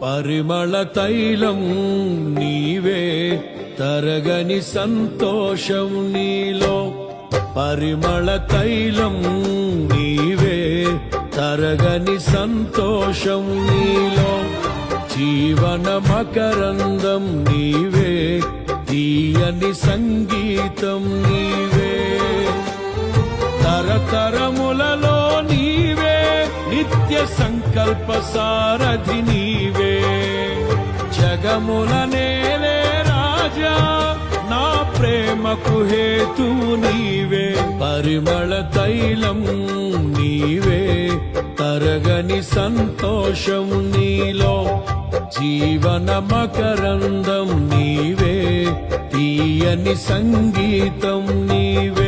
పరిమళ తైలం నీవే తరగని సంతోషం నీలో పరిమళ తైలం నీవే తరగని సంతోషం నీలో జీవన మకరందం నీవే తీయని సంగీతం నీవే తరతరములలో నీవే నిత్య సంకల్ప సారథి నీవే జగముల నేలే రాజా నా ప్రేమకు హేతు నీవే పరిమళ తైలం నీవే తరగని సంతోషం నీలో జీవన మకరందం నీవే తీయని సంగీతం నీవే